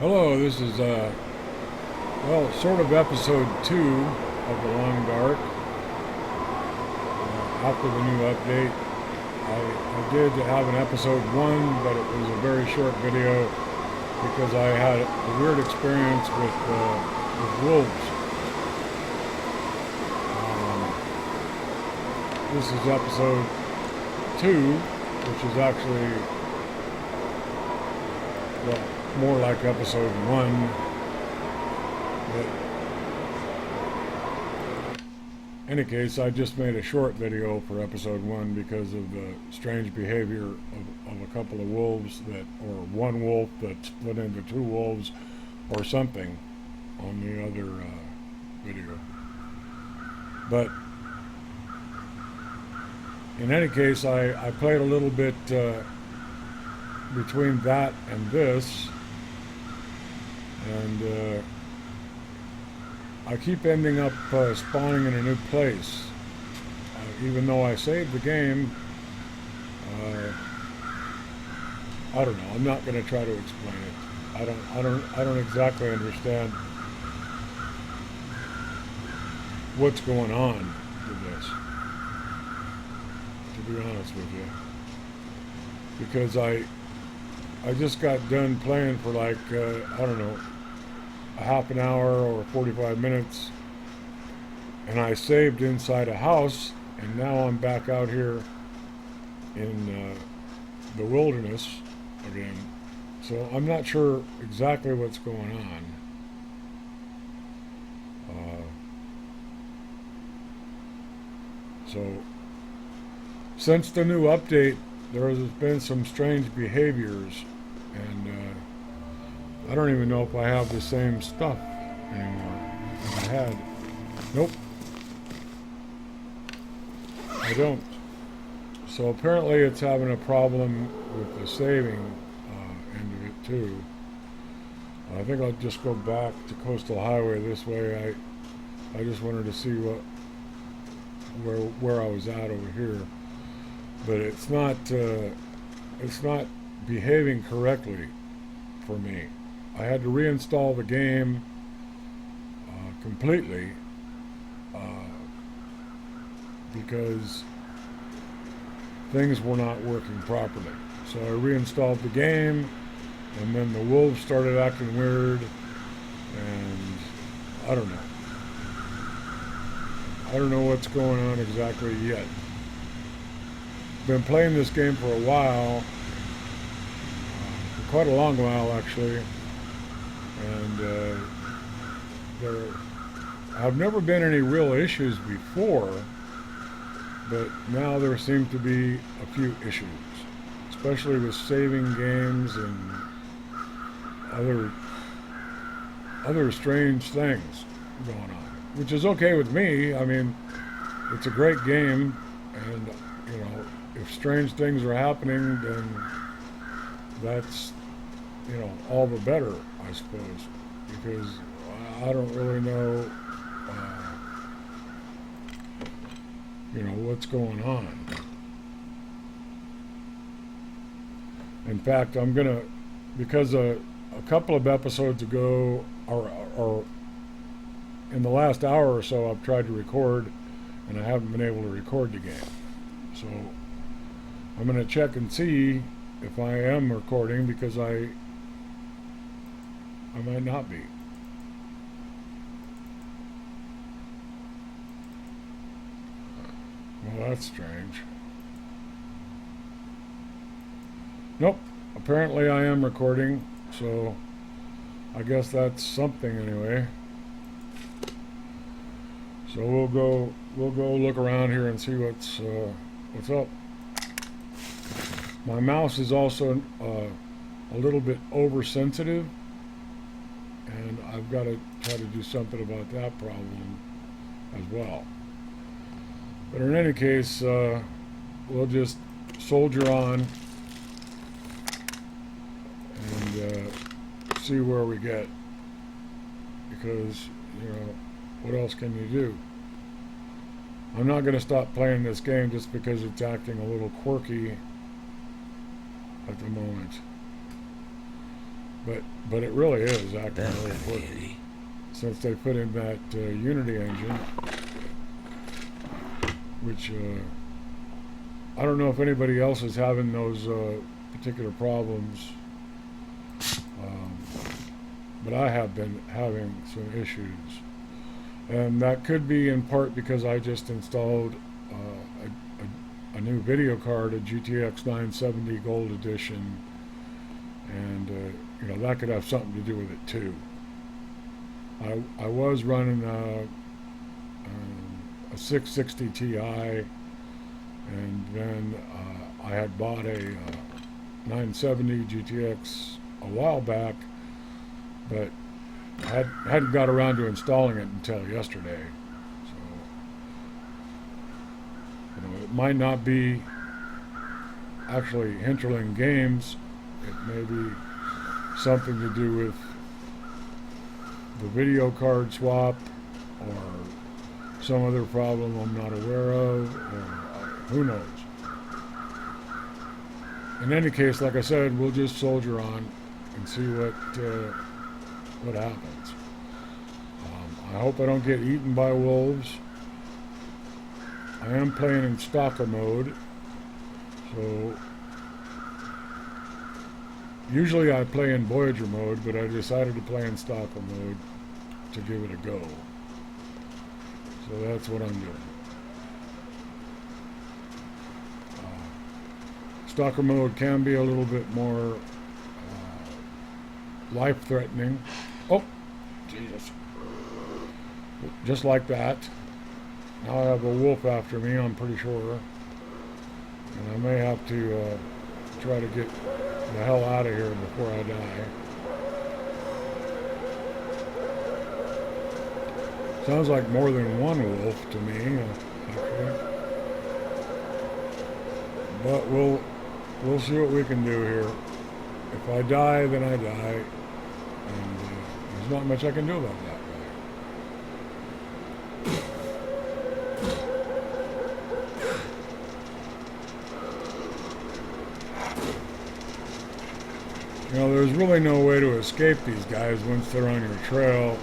Hello, this is sort of episode 2 of The Long Dark. After the new update, I did have an episode 1, but it was a very short video because I had a weird experience with wolves. This is episode 2, which is actually, well, more like episode 1. But in any case, I just made a short video for episode 1 because of the strange behavior of a couple of wolves or one wolf that split into 2 wolves or something on the other video. But in any case, I played a little bit between that and this, and I keep ending up spawning in a new place, even though I saved the game. I don't know. I'm not going to try to explain it. I don't exactly understand what's going on with this, to be honest with you, because I just got done playing for like I don't know, a half an hour or 45 minutes, and I saved inside a house, and now I'm back out here in the wilderness again. So I'm not sure exactly what's going on. So since the new update, there has been some strange behaviors, and I don't even know if I have the same stuff anymore that I had. Nope, I don't. So apparently it's having a problem with the saving end of it too. I think I'll just go back to Coastal Highway this way. I just wanted to see where I was at over here, but it's not behaving correctly for me. I had to reinstall the game completely because things were not working properly. So I reinstalled the game, and then the wolves started acting weird, and I don't know. I don't know what's going on exactly yet. Been playing this game for a while, for quite a long while actually, and there have never been any real issues before, but now there seem to be a few issues, especially with saving games and other strange things going on, which is okay with me. I mean, it's a great game, and you know, if strange things are happening, then that's, you know, all the better, I suppose, because I don't really know, you know, what's going on. In fact, I'm gonna, because a couple of episodes ago, or in the last hour or so, I've tried to record, and I haven't been able to record the game. So I'm going to check and see if I am recording, because I might not be. Well, that's strange. Nope, apparently I am recording, so I guess that's something anyway. So we'll go look around here and see what's up. My mouse is also a little bit oversensitive, and I've got to try to do something about that problem as well. But in any case, we'll just soldier on and see where we get, because, you know, what else can you do? I'm not going to stop playing this game just because it's acting a little quirky at the moment. but it really is acting That'll really come in quick handy. since they put in that Unity engine, which I don't know if anybody else is having those particular problems, um, but I have been having some issues. And that could be in part because I just installed a new video card, a GTX 970 Gold Edition, and you know, that could have something to do with it too. I was running a 660 Ti, and then I had bought a 970 GTX a while back, but hadn't got around to installing it until yesterday. So, you know, it might not be actually Hinterland Games. It may be something to do with the video card swap or some other problem I'm not aware of, or who knows. In any case, like I said, we'll just soldier on and see what happens. I hope I don't get eaten by wolves. I am playing in stalker mode, so usually I play in Voyager mode, but I decided to play in stalker mode to give it a go. So that's what I'm doing. Stalker mode can be a little bit more life-threatening. Oh, Jesus. Just like that. Now I have a wolf after me, I'm pretty sure. And I may have to try to get the hell out of here before I die. Sounds like more than one wolf to me, actually. But we'll see what we can do here. If I die, then I die. And there's not much I can do about that. You know, there's really no way to escape these guys once they're on your trail.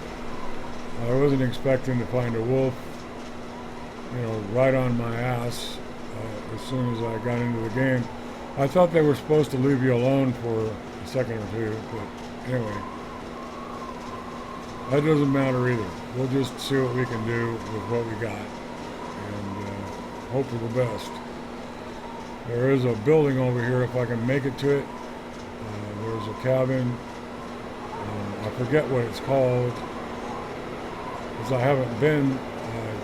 I wasn't expecting to find a wolf, you know, right on my ass as soon as I got into the game. I thought they were supposed to leave you alone for a second or two, but anyway. That doesn't matter either. We'll just see what we can do with what we got and hope for the best. There is a building over here if I can make it to it. There's a cabin. I forget what it's called because I haven't been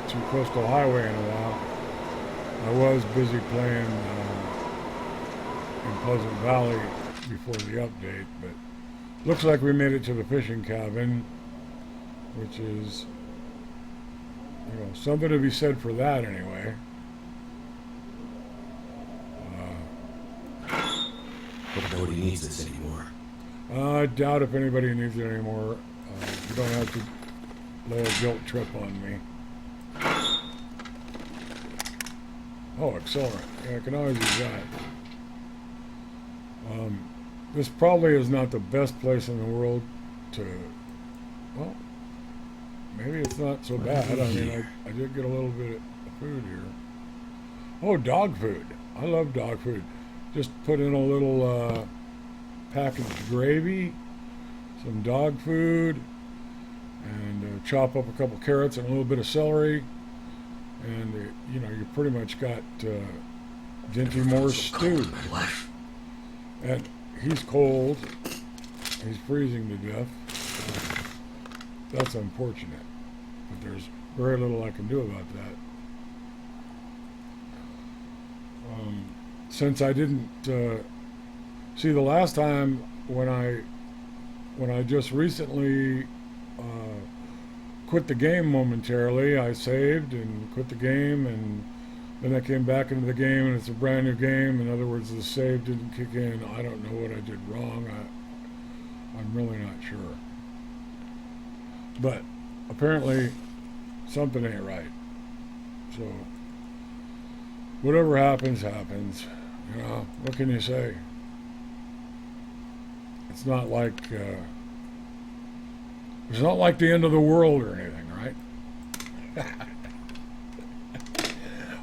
to Coastal Highway in a while. I was busy playing in Pleasant Valley before the update, but looks like we made it to the fishing cabin, which is, you know, something to be said for that anyway. Nobody needs this anymore. I doubt if anybody needs it anymore. You don't have to lay a guilt trip on me. Oh, accelerant. Yeah, I can always use that. This probably is not the best place in the world to... Well, maybe it's not so bad. I mean, I did get a little bit of food here. Oh, dog food. I love dog food. Just put in a little packaged gravy, some dog food, and chop up a couple carrots and a little bit of celery, and you know, you pretty much got Dinty Moore's stew. And he's cold. He's freezing to death. That's unfortunate, but there's very little I can do about that. Since I didn't see the last time when I just recently quit the game momentarily, I saved and quit the game, and then I came back into the game and it's a brand new game. In other words, the save didn't kick in. I don't know what I did wrong. I'm really not sure. But apparently something ain't right. So whatever happens, happens. You know, what can you say? it's not like the end of the world or anything, right?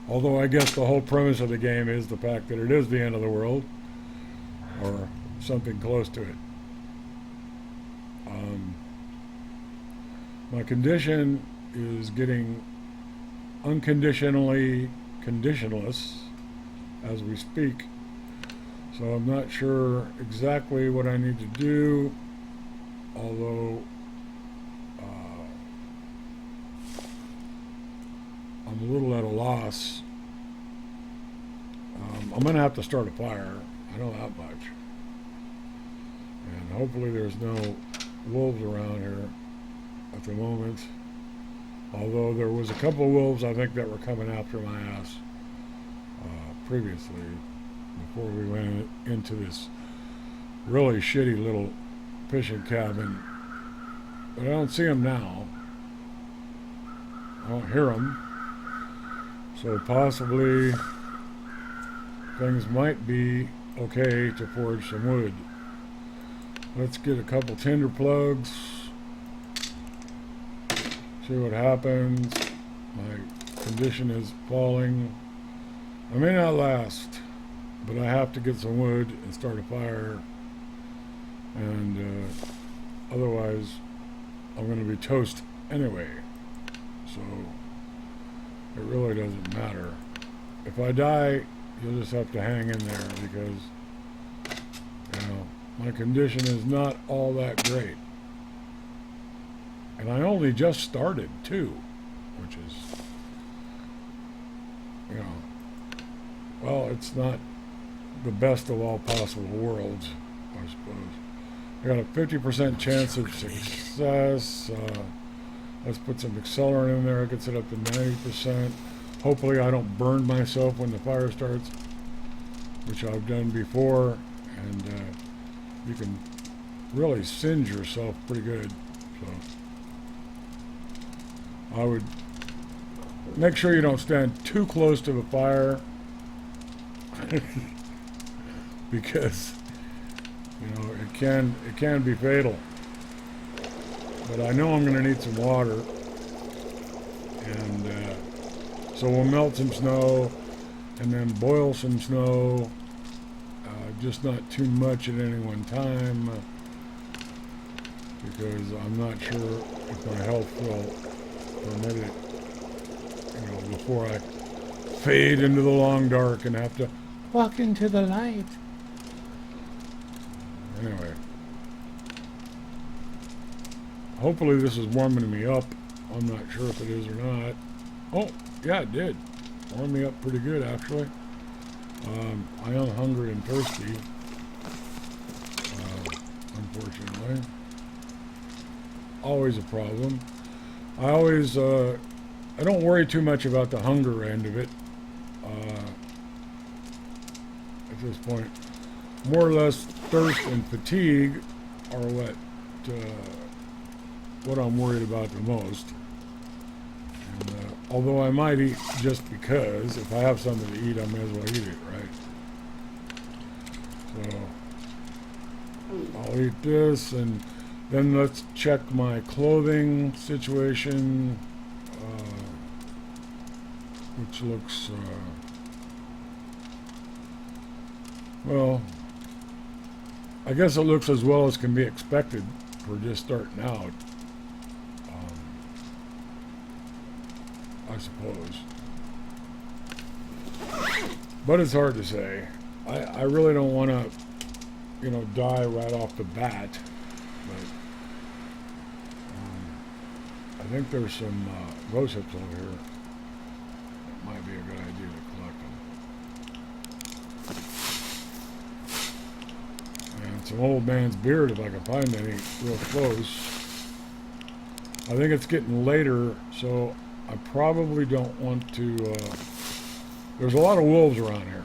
Although I guess the whole premise of the game is the fact that it is the end of the world, or something close to it. My condition is getting unconditionally conditionless as we speak, so I'm not sure exactly what I need to do, although I'm a little at a loss. I'm going to have to start a fire. I know that much. And hopefully there's no wolves around here at the moment. Although there was a couple of wolves, I think, that were coming after my ass previously, before we went into this really shitty little fishing cabin. But I don't see them now. I don't hear them. So possibly things might be okay to forge some wood. Let's get a couple tinder plugs. See what happens. My condition is falling. I may not last, but I have to get some wood and start a fire. And otherwise, I'm going to be toast anyway. So it really doesn't matter. If I die, you'll just have to hang in there, because, you know, my condition is not all that great. And I only just started, too, which is, you know, well, it's not the best of all possible worlds, I suppose. I got a 50% chance of success. Let's put some accelerant in there. It gets it up to 90%. Hopefully I don't burn myself when the fire starts, which I've done before. And you can really singe yourself pretty good. So I would make sure you don't stand too close to the fire, because, you know, it can be fatal. But I know I'm going to need some water, and so we'll melt some snow and then boil some snow, just not too much at any one time, because I'm not sure if my health will permit it, you know, before I fade into the long dark and have to walk into the light. Anyway. Hopefully this is warming me up. I'm not sure if it is or not. Oh, yeah, it did. Warmed me up pretty good, actually. I am hungry and thirsty, unfortunately. Always a problem. I don't worry too much about the hunger end of it. At this point, more or less thirst and fatigue are what I'm worried about the most. And, although I might eat just because, if I have something to eat, I may as well eat it, right? So I'll eat this, and then let's check my clothing situation, which looks, well, I guess it looks as well as can be expected for just starting out. I suppose. But it's hard to say. I really don't want to, you know, die right off the bat. But I think there's some rose hips over here. It might be a good idea to collect them. And some old man's beard, if I can find any real close. I think it's getting later, so I probably don't want to, there's a lot of wolves around here.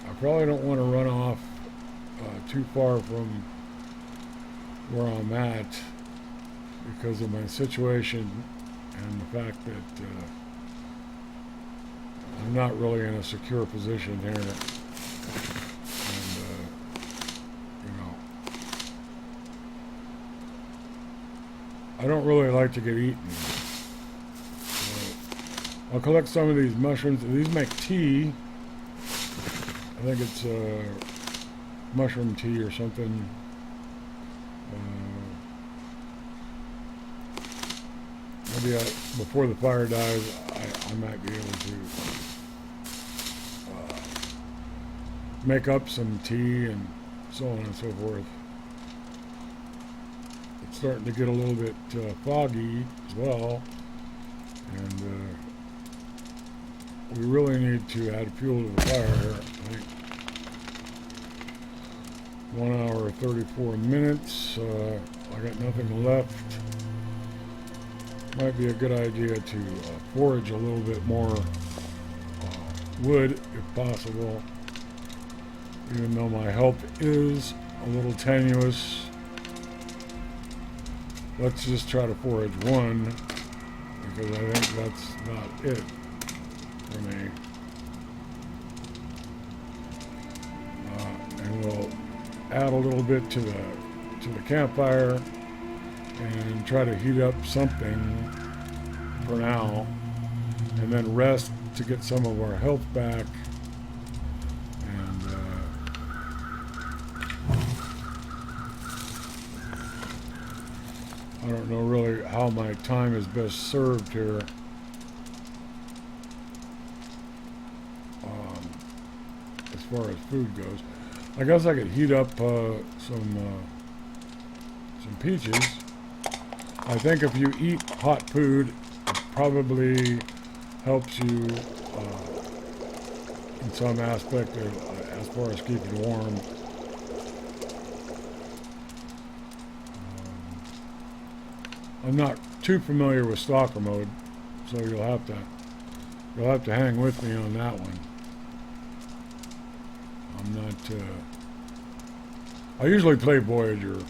I probably don't want to run off too far from where I'm at, because of my situation and the fact that I'm not really in a secure position here. And, you know, don't really like to get eaten. So I'll collect some of these mushrooms. These make tea. I think it's mushroom tea or something. Maybe before the fire dies, I might be able to make up some tea and so on and so forth. It's starting to get a little bit foggy as well, and we really need to add fuel to the fire here. I think 1 hour 34 minutes. I got nothing left. Might be a good idea to forage a little bit more wood if possible, even though my health is a little tenuous. Let's just try to forage one, because I think that's about it for me. And we'll add a little bit to the campfire and try to heat up something for now, and then rest to get some of our health back. And I don't know really how my time is best served here. As far as food goes, I guess I could heat up some peaches. I think if you eat hot food, it probably helps you in some aspect as far as keeping warm. I'm not too familiar with stalker mode, so you'll have to hang with me on that one. I'm not. I usually play Voyager.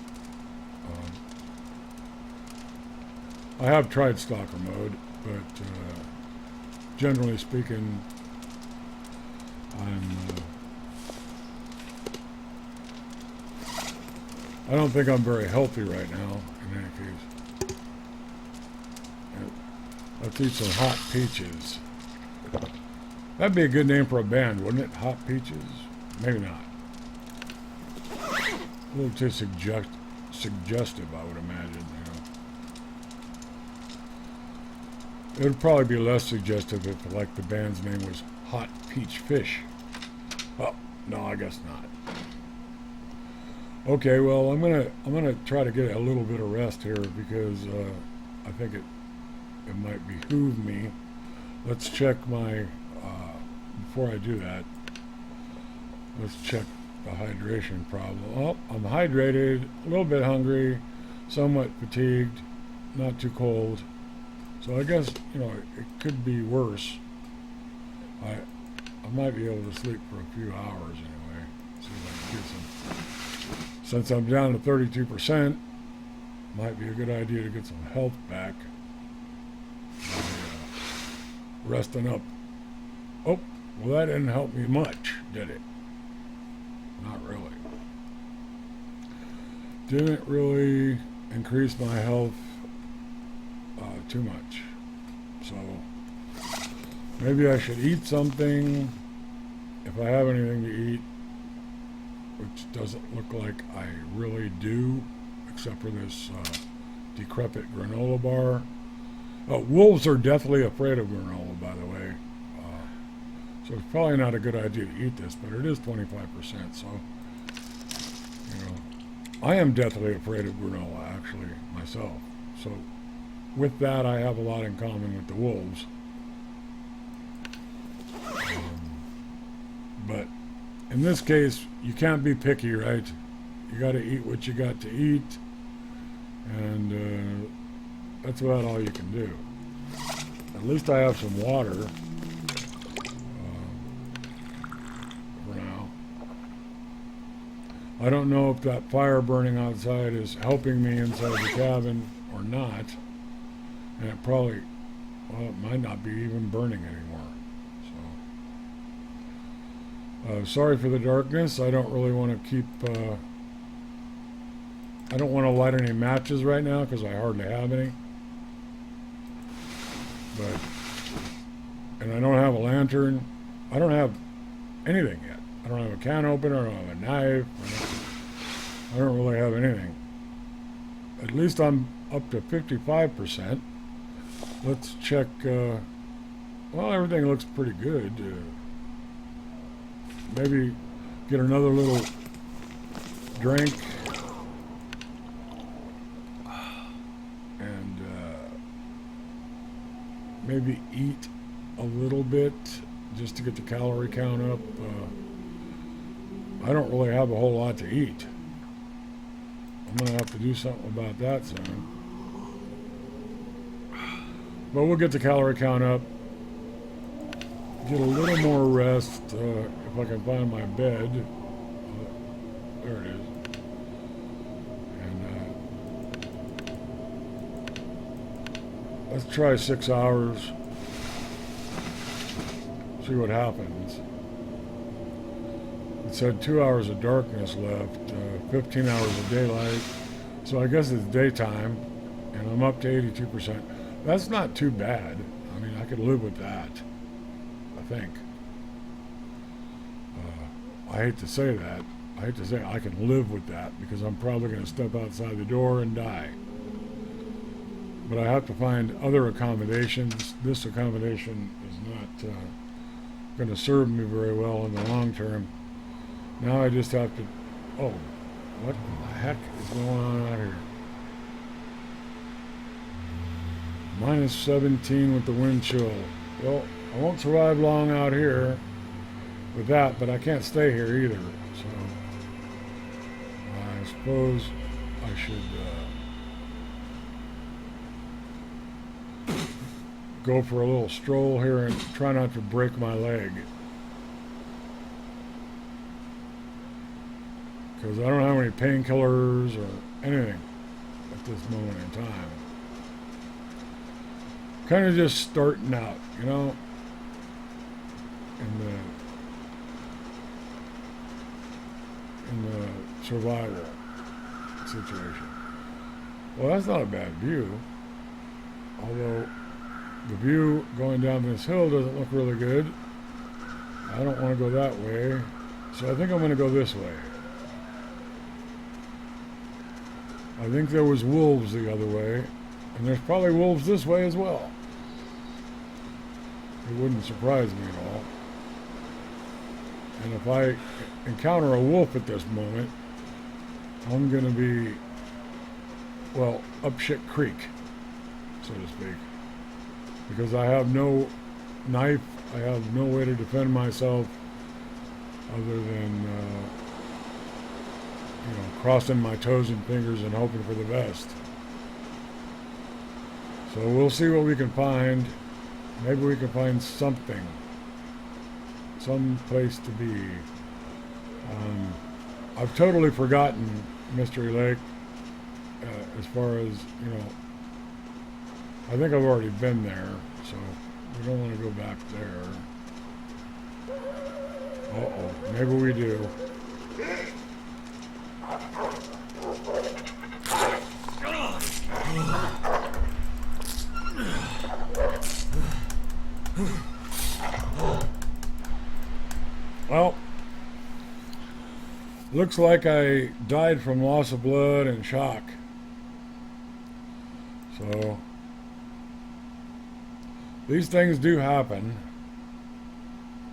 I have tried stalker mode, but generally speaking, I don't think I'm very healthy right now, in any case. Let's eat some hot peaches. That'd be a good name for a band, wouldn't it? Hot Peaches? Maybe not. A little too suggestive, I would imagine. It would probably be less suggestive if, like, the band's name was Hot Peach Fish. Well, no, I guess not. Okay, well, I'm gonna try to get a little bit of rest here, because I think it might behoove me. Let's check my before I do that. Let's check the hydration problem. Oh, I'm hydrated, a little bit hungry, somewhat fatigued, not too cold. So I guess, it could be worse. I might be able to sleep for a few hours anyway. See if I can get some. Since I'm down to 32%, might be a good idea to get some health back. Resting up. Oh, well, that didn't help me much, did it? Not really. Didn't really increase my health too much. So maybe I should eat something if I have anything to eat, which doesn't look like I really do, except for this decrepit granola bar. Wolves are deathly afraid of granola, by the way. So it's probably not a good idea to eat this, but it is 25%, so, I am deathly afraid of granola, actually, myself. So with that, I have a lot in common with the wolves. But in this case, you can't be picky, right? You got to eat what you got to eat, and that's about all you can do. At least I have some water for now. I don't know if that fire burning outside is helping me inside the cabin or not. And it probably, well, it might not be even burning anymore. So, sorry for the darkness. I don't really want to keep I don't want to light any matches right now because I hardly have any. But, and I don't have a lantern. I don't have anything yet. I don't have a can opener. I don't have a knife. I don't really have anything. At least I'm up to 55%. Let's check. Well, everything looks pretty good. Maybe get another little drink. And maybe eat a little bit just to get the calorie count up. I don't really have a whole lot to eat. I'm going to have to do something about that soon. But we'll get the calorie count up. Get a little more rest if I can find my bed. There it is. And let's try 6 hours. See what happens. It said 2 hours of darkness left, 15 hours of daylight. So I guess it's daytime, and I'm up to 82%. That's not too bad. I mean, I could live with that, I think. I hate to say that. I hate to say I can live with that because I'm probably going to step outside the door and die. But I have to find other accommodations. This accommodation is not going to serve me very well in the long term. Now I just have to... Oh, what in the heck is going on out here? Minus 17 with the wind chill. Well, I won't survive long out here with that, but I can't stay here either. So I suppose I should go for a little stroll here and try not to break my leg. Because I don't have any painkillers or anything at this moment in time. Kind of just starting out, you know, in the survival situation. Well, that's not a bad view. Although the view going down this hill doesn't look really good. I don't want to go that way. So I think I'm going to go this way. I think there was wolves the other way, and there's probably wolves this way as well. It wouldn't surprise me at all. And if I encounter a wolf at this moment, I'm going to be, well, up shit creek, so to speak. Because I have no knife, I have no way to defend myself other than crossing my toes and fingers and hoping for the best. So we'll see what we can find. Maybe we can find something, some place to be. I've totally forgotten Mystery Lake as far as, I think I've already been there, so we don't want to go back there. Uh-oh, maybe we do. Well, looks like I died from loss of blood and shock. So, these things do happen.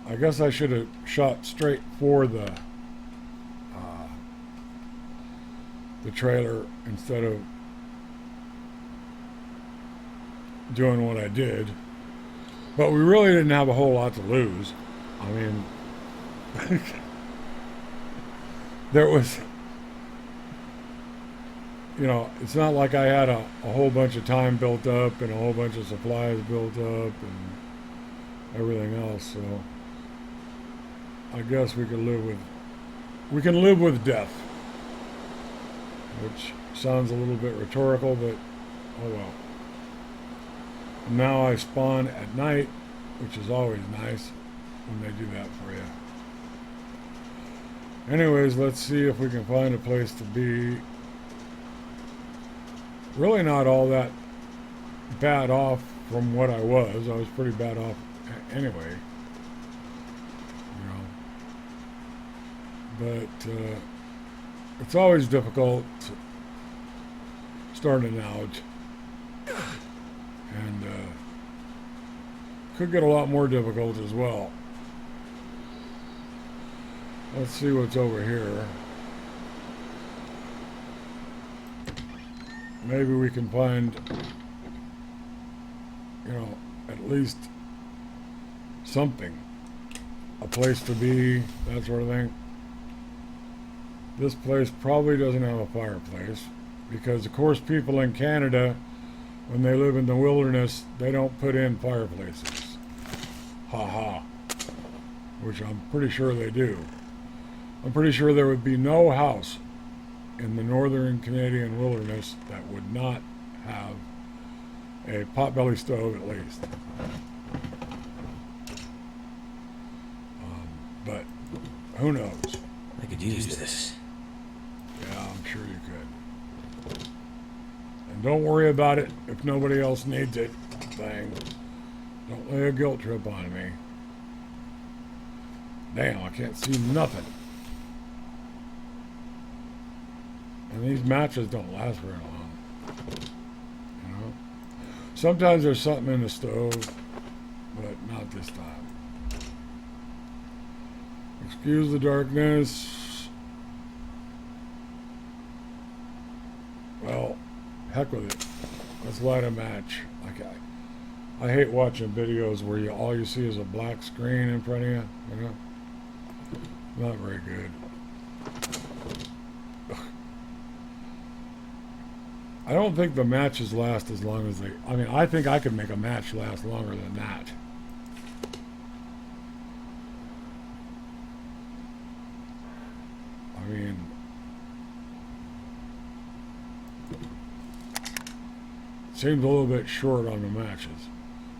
I guess I should have shot straight for the trailer instead of doing what I did. But we really didn't have a whole lot to lose. I mean, there was, it's not like I had a whole bunch of time built up and a whole bunch of supplies built up and everything else. So I guess we can live with death, which sounds a little bit rhetorical, but oh well. Now I spawn at night, which is always nice when they do that for you. Anyways, let's see if we can find a place to be. really not all that bad off from what I was. I was pretty bad off anyway, you know. But it's always difficult starting out, and could get a lot more difficult as well. Let's see what's over here. Maybe we can find, you know, at least something. A place to be, that sort of thing. This place probably doesn't have a fireplace because, of course, people in Canada, when they live in the wilderness, they don't put in fireplaces. Ha ha. Which I'm pretty sure they do. I'm pretty sure there would be no house in the northern Canadian wilderness that would not have a potbelly stove at least. But who knows? I could use this. Yeah, I'm sure you could. And don't worry about it if nobody else needs it. Thing. Don't lay a guilt trip on me. Damn, I can't see nothing. And these matches don't last very long. You know? Sometimes there's something in the stove, but not this time. Excuse the darkness. Well, heck with it. Let's light a match. I hate watching videos where all you see is a black screen in front of you. You know? Not very good. I don't think the matches last as long as they... I mean, I think I could make a match last longer than that. I mean... It seems a little bit short on the matches.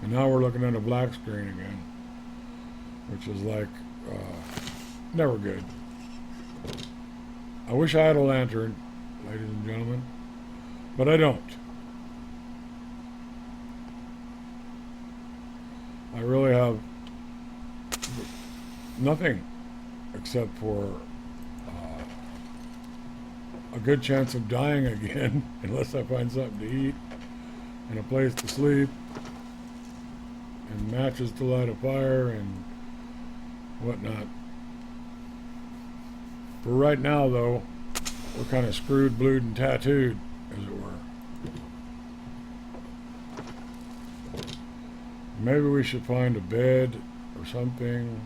And now we're looking at a black screen again. Which is like... never good. I wish I had a lantern, ladies and gentlemen. But I don't. I really have nothing except for a good chance of dying again unless I find something to eat and a place to sleep and matches to light a fire and whatnot. For right now, though, we're kind of screwed, blued, and tattooed, as it were. Maybe we should find a bed or something.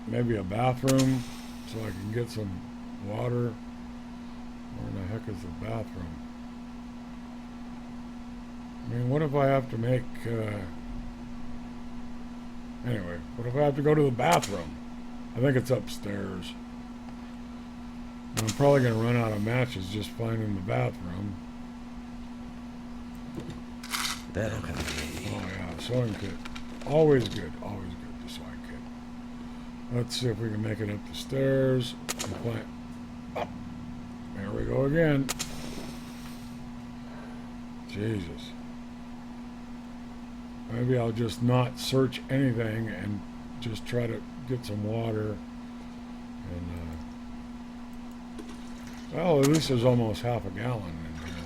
Maybe a bathroom so I can get some water. Where in the heck is the bathroom? I mean, what if I have to make... Anyway, what if I have to go to the bathroom? I think it's upstairs. And I'm probably going to run out of matches just finding the bathroom. That'll come in handy. Oh yeah, sewing kit. Always good, the sewing kit. Let's see if we can make it up the stairs. And find... Oh, there we go again. Jesus. Maybe I'll just not search anything and just try to get some water. And, well, at least there's almost half a gallon in here.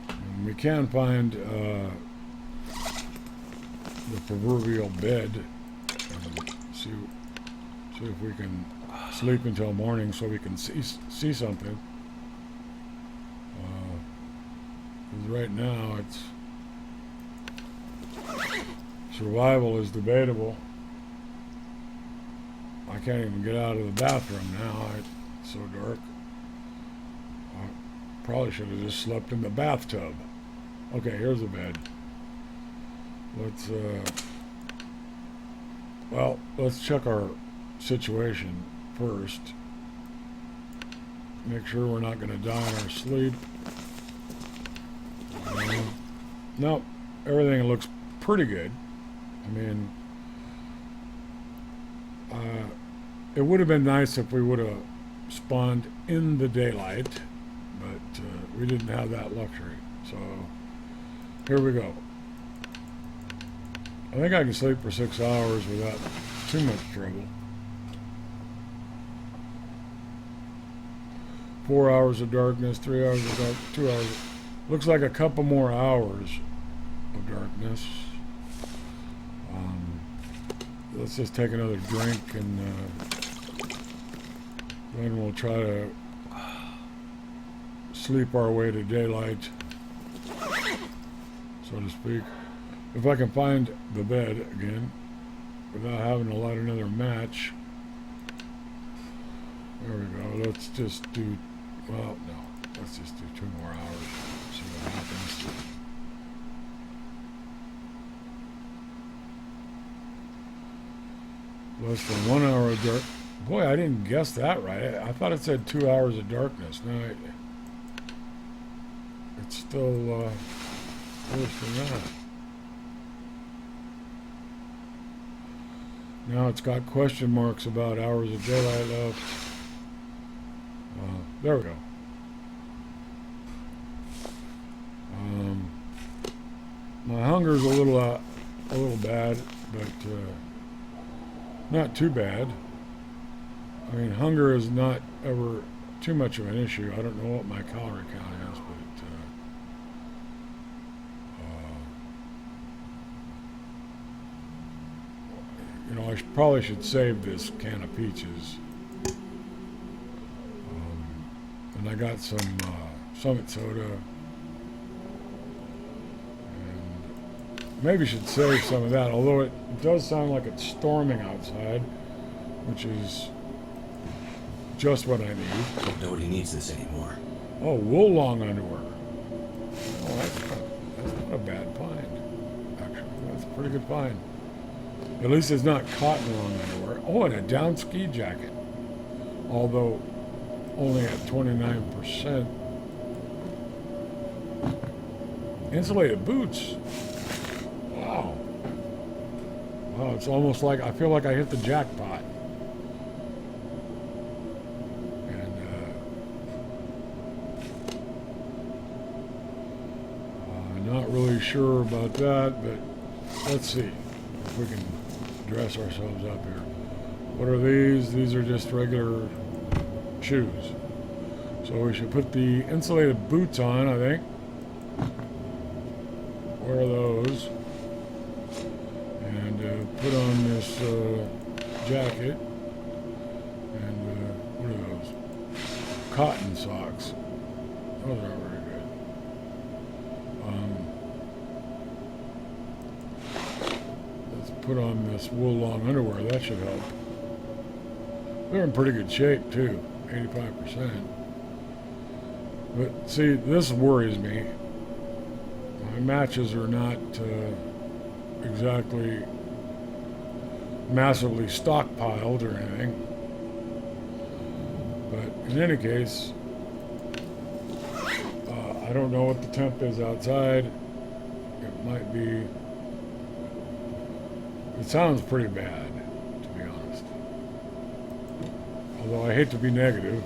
And we can find the proverbial bed and see if we can sleep until morning so we can see something. Because right now it's... Survival is debatable. I can't even get out of the bathroom now. It's so dark. I probably should have just slept in the bathtub. Okay, here's a bed. Let's check our situation first. Make sure we're not going to die in our sleep. No, everything looks pretty good. I mean, It would have been nice if we would have spawned in the daylight, but we didn't have that luxury. So here we go. I think I can sleep for 6 hours without too much trouble. 4 hours of darkness, 3 hours of dark, 2 hours. Looks like a couple more hours of darkness. Let's just take another drink and then we'll try to sleep our way to daylight, so to speak. If I can find the bed again without having to light another match. There we go. Let's just do, well, no. Let's just do 2 more hours. See what happens. Less than 1 hour of dark. Boy, I didn't guess that right. I thought it said 2 hours of darkness. No, it's still worse than that. Now it's got question marks about hours of daylight left. There we go. My hunger's a little bad, but not too bad. I mean, hunger is not ever too much of an issue. I don't know what my calorie count is, but you know, I probably should save this can of peaches. And I got some Summit soda. And maybe should save some of that, although it does sound like it's storming outside, which is just what I need. Nobody needs this anymore. Oh, wool long underwear. Oh, that's not a bad find, actually. That's a pretty good find. At least it's not cotton long underwear. Oh, and a down ski jacket. Although only at 29%. Insulated boots. Wow. Wow, it's almost like I feel like I hit the jackpot. And I'm not really sure about that, but let's see if we can dress ourselves up here. What are these? These are just regular shoes. So we should put the insulated boots on, I think. Wear those. And put on this jacket. And what are those? Cotton socks. Those aren't very good. Let's put on this wool long underwear. That should help. They're in pretty good shape too. 85%. But see, this worries me. My matches are not exactly massively stockpiled or anything. But in any case, I don't know what the temp is outside. It might be, it sounds pretty bad, to be honest. Although I hate to be negative.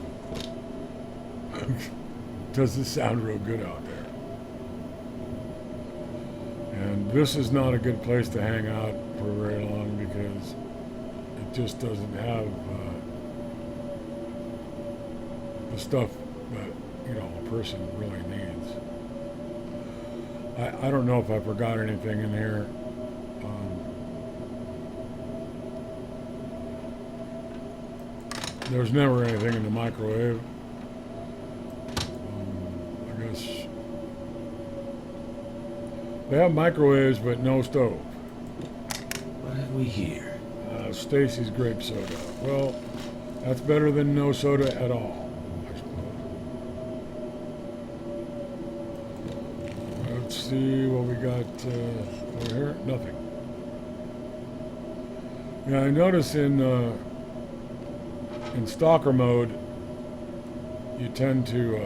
Doesn't sound real good out there. And this is not a good place to hang out for very long because it just doesn't have the stuff that, you know, a person really needs. I don't know if I forgot anything in here. There's never anything in the microwave. I guess they have microwaves, but no stove. What have we here? Stacy's grape soda. Well, that's better than no soda at all, I suppose. Let's see what we got over here. Nothing. Yeah, I notice in stalker mode, you tend to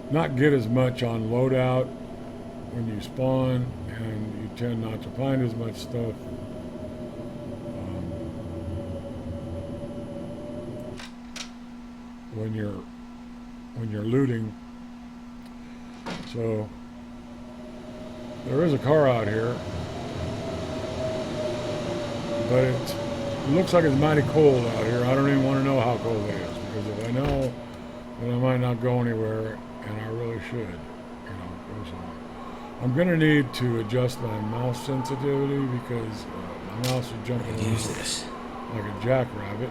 not get as much on loadout when you spawn, and you tend not to find as much stuff when you're looting. So there is a car out here, but it looks like it's mighty cold out here. I don't even want to know how cold it is, because if I know, then I might not go anywhere, and I really should. I'm going to need to adjust my mouse sensitivity, because my mouse is jumping I could use around this. like a jackrabbit.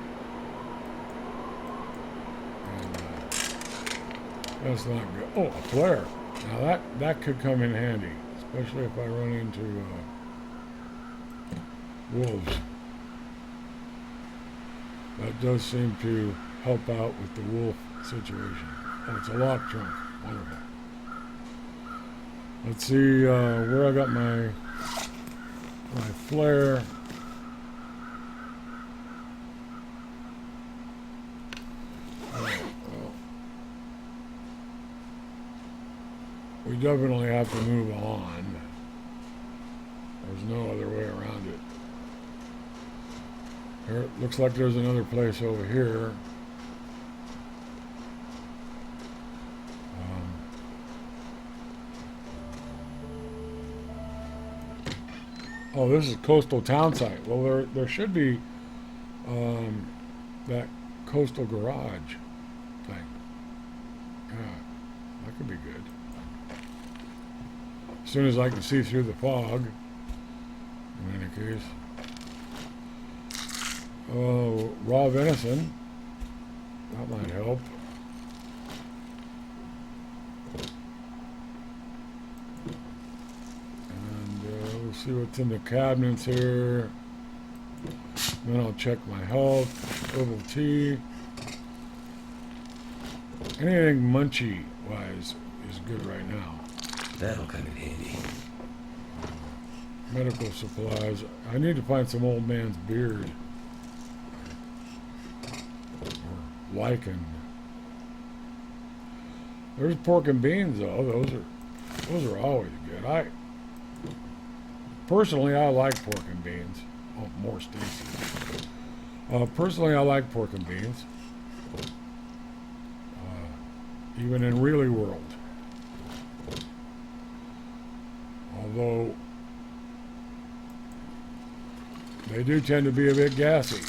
And that's not good. Oh, a flare. Now that could come in handy, especially if I run into wolves. That does seem to help out with the wolf situation. Oh, it's a lock trunk. Wonderful. Let's see where I got my flare. We definitely have to move on. There's no other way around it. There, looks like there's another place over here. Oh, this is coastal Townsite. Well, there should be that coastal garage thing. Yeah, that could be good. As soon as I can see through the fog. In any case. Oh, raw venison. That might help. We'll see what's in the cabinets here. Then I'll check my health, herbal tea. Anything munchy wise is good right now. That'll come in handy. Medical supplies. I need to find some old man's beard. Or lichen. There's pork and beans though. Those are always good. Personally, I like pork and beans. Oh, more Stacy. Personally, I like pork and beans. Even in really world. Although they do tend to be a bit gassy.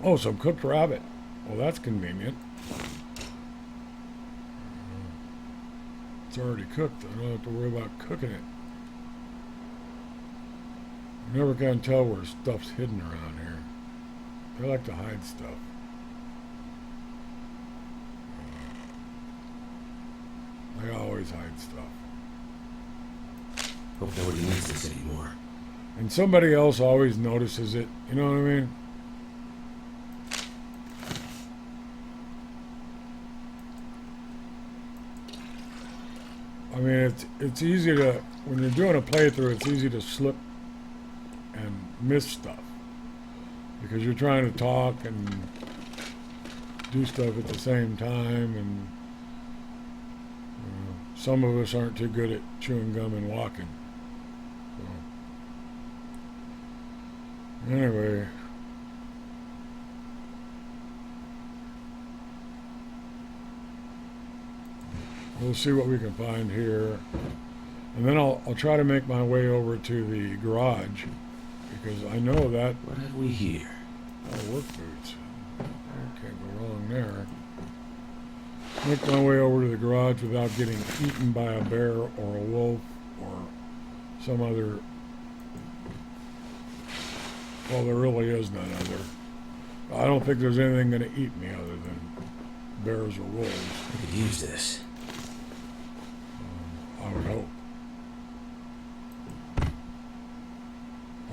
Oh, some cooked rabbit. Well, that's convenient. It's already cooked. I don't have to worry about cooking it. You never can tell where stuff's hidden around here. They like to hide stuff. They always hide stuff. Hope nobody needs this anymore. And somebody else always notices it. You know what I mean? I mean, it's easy to, when you're doing a playthrough, it's easy to slip and miss stuff. Because you're trying to talk and do stuff at the same time, and some of us aren't too good at chewing gum and walking. So, anyway, we'll see what we can find here, and then I'll try to make my way over to the garage, because I know that. What have we here? Oh, work boots. Can't go wrong there. Make my way over to the garage without getting eaten by a bear or a wolf or some other. Well, there really is none other. I don't think there's anything going to eat me other than bears or wolves. I could use this. I would hope.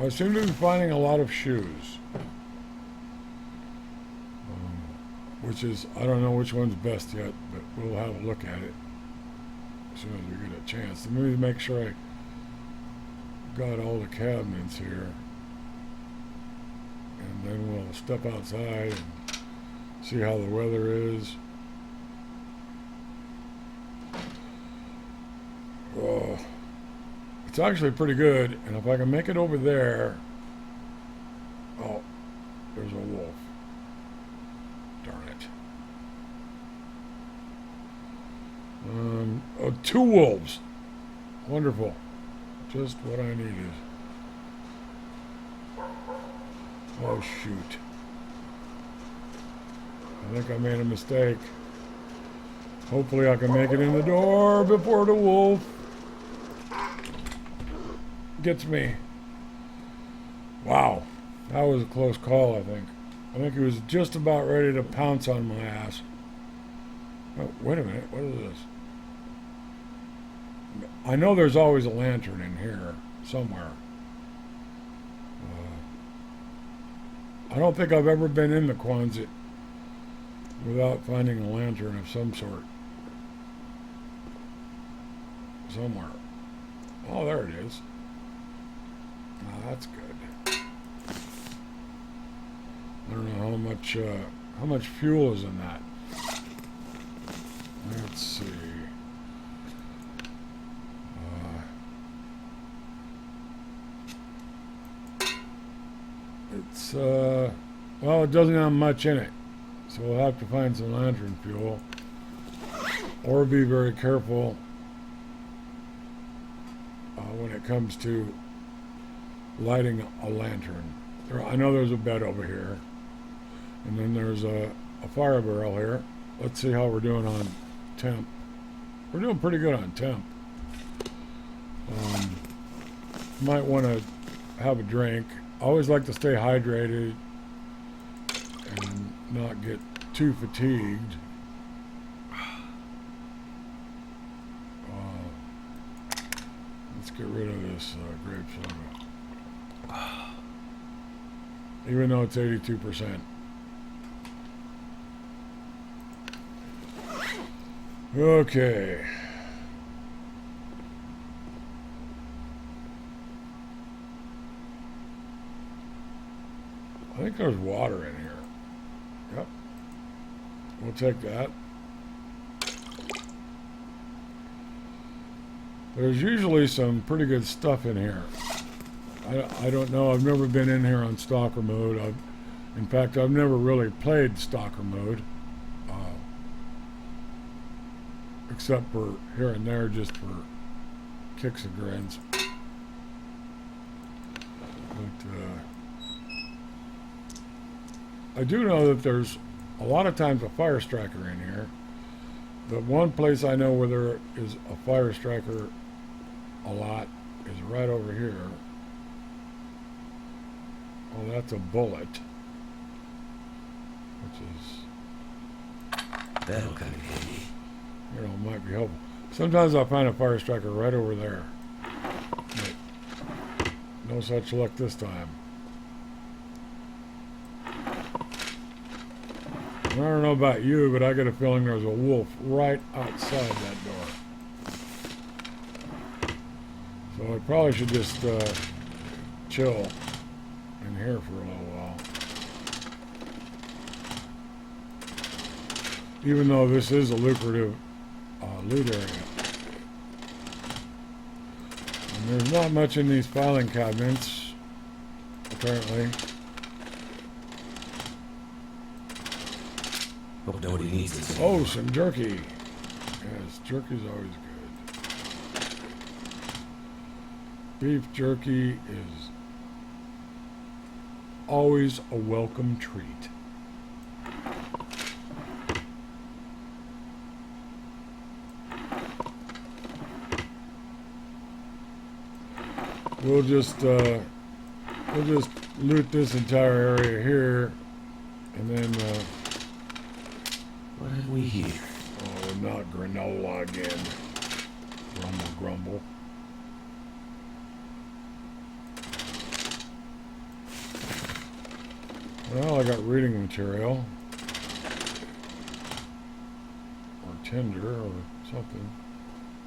I seem to be finding a lot of shoes. Which is, I don't know which one's best yet, but we'll have a look at it as soon as we get a chance. Let me make sure I got all the cabinets here. And then we'll step outside and see how the weather is. Oh, it's actually pretty good, and if I can make it over there. Oh, there's a wolf. Darn it. 2 wolves. Wonderful. Just what I needed. Oh, shoot. I think I made a mistake. Hopefully I can make it in the door before the wolf gets me. Wow. That was a close call, I think. I think he was just about ready to pounce on my ass. Oh, wait a minute. What is this? I know there's always a lantern in here somewhere. I don't think I've ever been in the Quonset without finding a lantern of some sort. Somewhere. Oh, there it is. Oh, that's good. I don't know how much fuel is in that. Let's see. It's well, it doesn't have much in it, so we'll have to find some lantern fuel, or be very careful when it comes to lighting a lantern. I know there's a bed over here, and then there's a fire barrel here. Let's see how we're doing on temp. We're doing pretty good on temp. Might want to have a drink. I always like to stay hydrated and not get too fatigued. Let's get rid of this grape soda. Even though it's 82%. Okay. I think there's water in here. Yep. We'll take that. There's usually some pretty good stuff in here. I don't know. I've never been in here on stalker mode. In fact, I've never really played stalker mode. Except for here and there, just for kicks and grins. But, I do know that there's a lot of times a fire striker in here. The one place I know where there is a fire striker a lot is right over here. Oh, that's a bullet. Which is... That'll come in handy. You know, might be helpful. Sometimes I'll find a fire striker right over there. But no such luck this time. I don't know about you, but I get a feeling there's a wolf right outside that door. So I probably should just chill in here for a little while. Even though this is a lucrative loot area. And there's not much in these filing cabinets, apparently. Hope nobody needs this. Oh, some jerky. Yes, jerky's always good. Beef jerky is always a welcome treat. We'll just loot this entire area here, and then What have we here? oh, not granola again. Grumble, grumble. Well, I got reading material, or tinder, or something.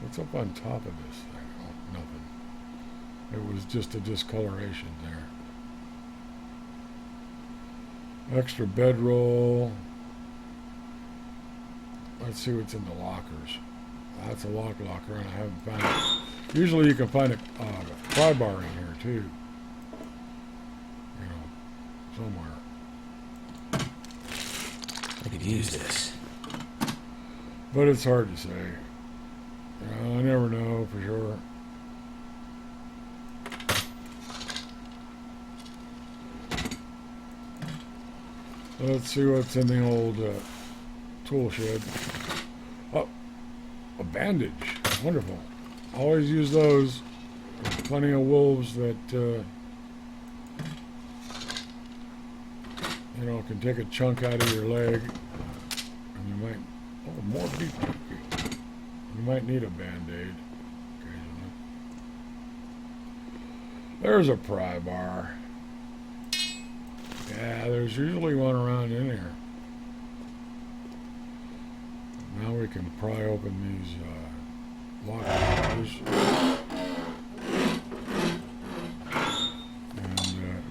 What's up on top of this thing? Oh, nothing. It was just a discoloration there. Extra bedroll. Let's see what's in the lockers. That's a locker, and I haven't found it. Usually you can find a pry bar in here too. You know, somewhere. I could use this. But it's hard to say. I never know for sure. Let's see what's in the old tool shed. Oh, a bandage. Wonderful. Always use those. There's plenty of wolves that, you know, can take a chunk out of your leg. And you might, oh, more beef jerky. You might need a Band-Aid occasionally. There's a pry bar. Yeah, there's usually one around in here. Now we can pry open these lock doors. And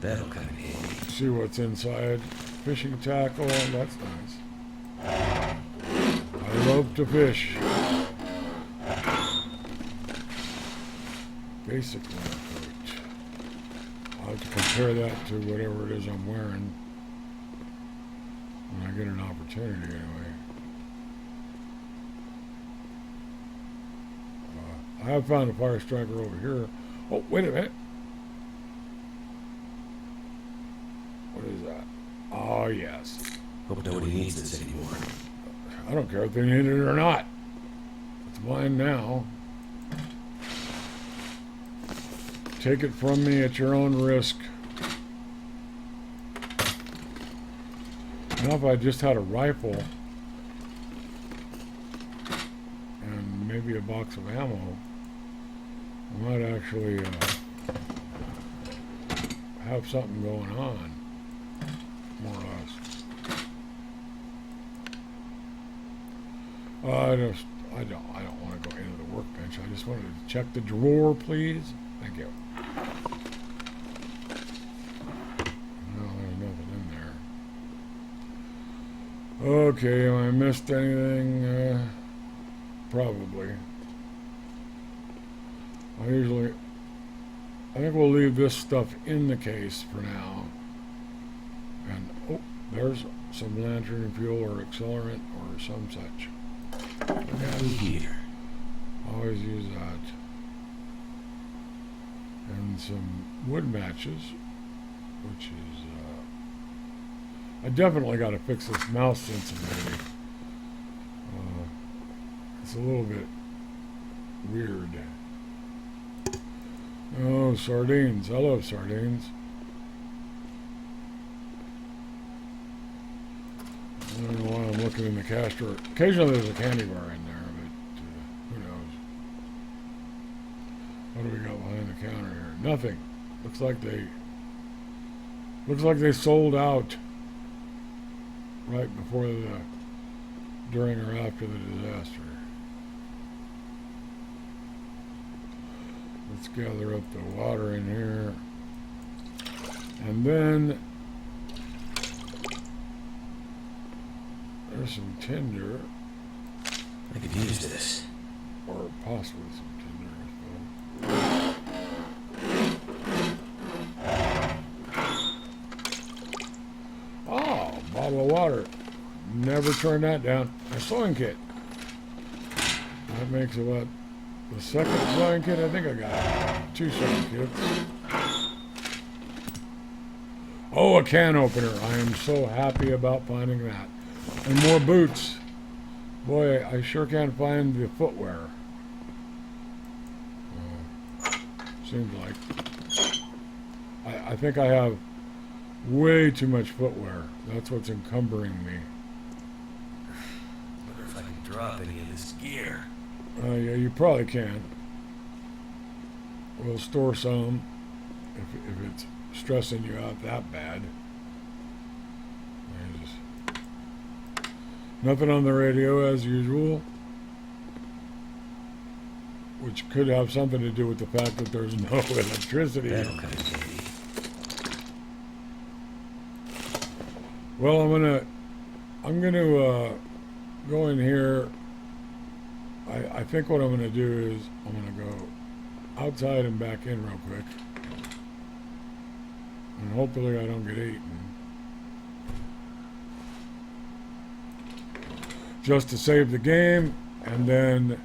That'll come in handy. see what's inside. Fishing tackle, that's nice. I love to fish. Basic winter coat. I'll have to compare that to whatever it is I'm wearing when I get an opportunity anyway. I have found a fire striker over here. Oh, wait a minute. What is that? Oh, yes. Hope nobody needs this anymore. I don't care if they need it or not. It's mine now. Take it from me at your own risk. Now, if I just had a rifle and maybe a box of ammo, I might actually have something going on, more or less. I don't want to go into the workbench. I just wanted to check the drawer, please. Thank you. No, there's nothing in there. Okay, have I missed anything? Probably. I think we'll leave this stuff in the case for now. And, oh, there's some lantern fuel or accelerant or some such. Now here. Always use that. And some wood matches, which is, I definitely got to fix this mouse sensitivity. It's a little bit weird. Oh, sardines. I love sardines. I don't know why I'm looking in the cash drawer. Occasionally there's a candy bar in there, but who knows? What do we got behind the counter here? Nothing. Looks like they sold out right before during or after the disaster. Let's gather up the water in here. And then there's some tinder. I could use this. Or possibly some tinder, I suppose. Oh, bottle of water. Never turn that down. A sewing kit. That makes about the second sewing kit. I think I got 2 sewing kits. Oh, a can opener. I am so happy about finding that. And more boots. Boy, I sure can't find the footwear. Seems like. I think I have way too much footwear. That's what's encumbering me. Wonder if I can drop any of this gear. Yeah, you probably can. We'll store some if it's stressing you out that bad. Nothing on the radio as usual, which could have something to do with the fact that there's no electricity. That'll come in handy. Well, I'm gonna go in here. I think what I'm gonna do is I'm gonna go outside and back in real quick, and hopefully I don't get eaten. Just to save the game, and then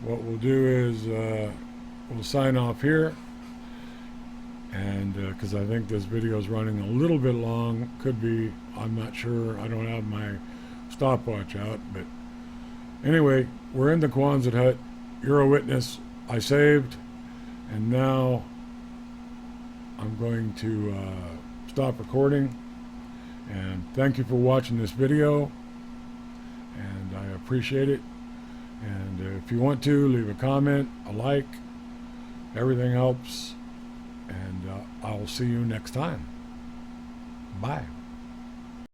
what we'll do is we'll sign off here. And because I think this video is running a little bit long, could be, I'm not sure, I don't have my stopwatch out, but anyway, we're in the Quonset hut. You're a witness. I saved, and now I'm going to stop recording. And thank you for watching this video, and I appreciate it. And if you want to, leave a comment, a like. Everything helps. And I'll see you next time. Bye.